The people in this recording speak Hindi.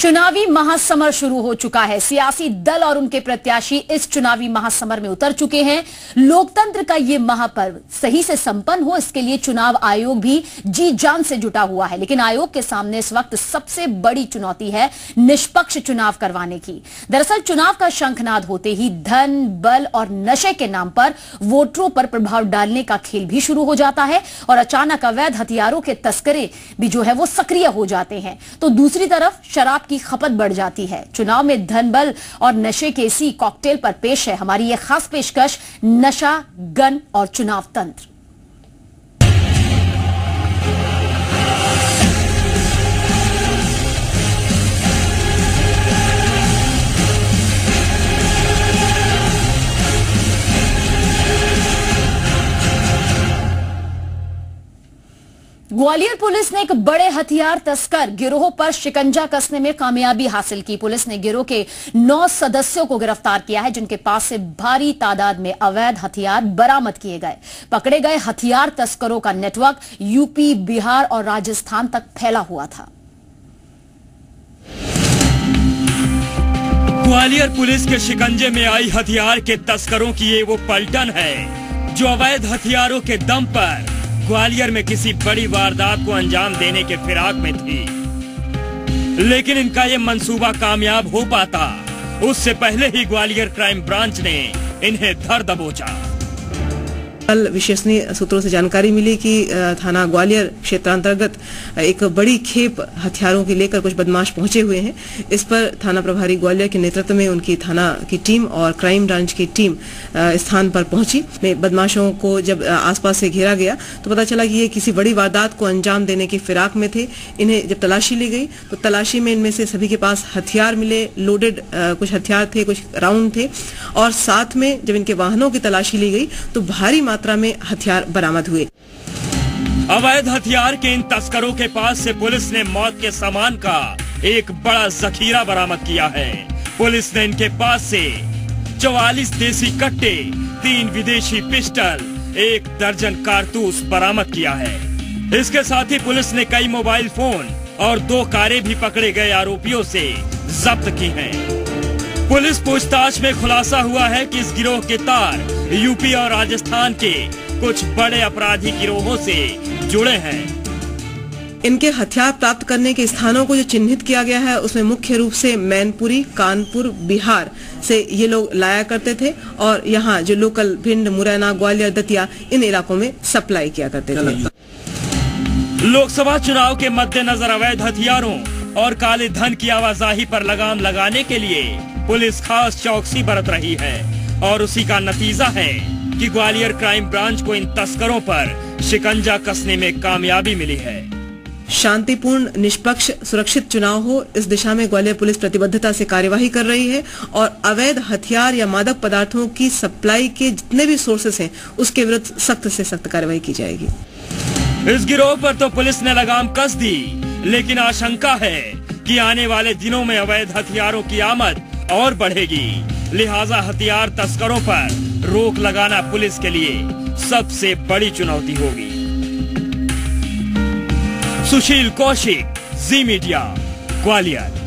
चुनावी महासमर शुरू हो चुका है। सियासी दल और उनके प्रत्याशी इस चुनावी महासमर में उतर चुके हैं। लोकतंत्र का ये महापर्व सही से संपन्न हो, इसके लिए चुनाव आयोग भी जी जान से जुटा हुआ है। लेकिन आयोग के सामने इस वक्त सबसे बड़ी चुनौती है निष्पक्ष चुनाव करवाने की। दरअसल चुनाव का शंखनाद होते ही धन, बल और नशे के नाम पर वोटरों पर प्रभाव डालने का खेल भी शुरू हो जाता है और अचानक अवैध हथियारों के तस्करे भी जो है वो सक्रिय हो जाते हैं। तो दूसरी तरफ शराब की खपत बढ़ जाती है। चुनाव में धन, बल और नशे के इसी कॉकटेल पर पेश है हमारी ये खास पेशकश, नशा, गन और चुनाव तंत्र। ग्वालियर पुलिस ने एक बड़े हथियार तस्कर गिरोह पर शिकंजा कसने में कामयाबी हासिल की। पुलिस ने गिरोह के 9 सदस्यों को गिरफ्तार किया है, जिनके पास से भारी तादाद में अवैध हथियार बरामद किए गए। पकड़े गए हथियार तस्करों का नेटवर्क यूपी, बिहार और राजस्थान तक फैला हुआ था। ग्वालियर पुलिस के शिकंजे में आई हथियार के तस्करों की ये वो पलटन है जो अवैध हथियारों के दम पर ग्वालियर में किसी बड़ी वारदात को अंजाम देने के फिराक में थी। लेकिन इनका ये मंसूबा कामयाब हो पाता उससे पहले ही ग्वालियर क्राइम ब्रांच ने इन्हें धर दबोचा। कल विश्वसनीय सूत्रों से जानकारी मिली कि थाना ग्वालियर क्षेत्रांतर्गत एक बड़ी खेप हथियारों की लेकर कुछ बदमाश पहुंचे हुए हैं। इस पर थाना प्रभारी ग्वालियर के नेतृत्व में उनकी थाना की टीम और क्राइम ब्रांच की टीम स्थान पर पहुंची। बदमाशों को जब आसपास से घेरा गया तो पता चला कि ये किसी बड़ी वारदात को अंजाम देने की फिराक में थे। इन्हें जब तलाशी ली गई तो तलाशी में इनमें से सभी के पास हथियार मिले, लोडेड कुछ हथियार थे, कुछ राउंड थे और साथ में जब इनके वाहनों की तलाशी ली गई तो भारी मात्रा में हथियार बरामद हुए। अवैध हथियार के इन तस्करों के पास से पुलिस ने मौत के सामान का एक बड़ा जखीरा बरामद किया है। पुलिस ने इनके पास से 44 देसी कट्टे, 3 विदेशी पिस्टल, 1 दर्जन कारतूस बरामद किया है। इसके साथ ही पुलिस ने कई मोबाइल फोन और 2 कारें भी पकड़े गए आरोपियों से जब्त की हैं। पुलिस पूछताछ में खुलासा हुआ है कि इस गिरोह के तार यूपी और राजस्थान के कुछ बड़े अपराधी गिरोहों से जुड़े हैं। इनके हथियार प्राप्त करने के स्थानों को जो चिन्हित किया गया है उसमें मुख्य रूप से मैनपुरी, कानपुर, बिहार से ये लोग लाया करते थे और यहाँ जो लोकल भिंड, मुरैना, ग्वालियर, दतिया इन इलाकों में सप्लाई किया करते थे। लोकसभा चुनाव के मद्देनजर अवैध हथियारों और काले धन की आवाजाही पर लगाम लगाने के लिए पुलिस खास चौकसी बरत रही है और उसी का नतीजा है कि ग्वालियर क्राइम ब्रांच को इन तस्करों पर शिकंजा कसने में कामयाबी मिली है। शांतिपूर्ण, निष्पक्ष, सुरक्षित चुनाव हो, इस दिशा में ग्वालियर पुलिस प्रतिबद्धता से कार्यवाही कर रही है और अवैध हथियार या मादक पदार्थों की सप्लाई के जितने भी सोर्सेस हैं उसके विरुद्ध सख्त से सख्त कार्यवाही की जाएगी। इस गिरोह पर तो पुलिस ने लगाम कस दी, लेकिन आशंका है कि आने वाले दिनों में अवैध हथियारों की आमद और बढ़ेगी। लिहाजा हथियार तस्करों पर रोक लगाना पुलिस के लिए सबसे बड़ी चुनौती होगी। सुशील कौशिक, जी मीडिया, ग्वालियर।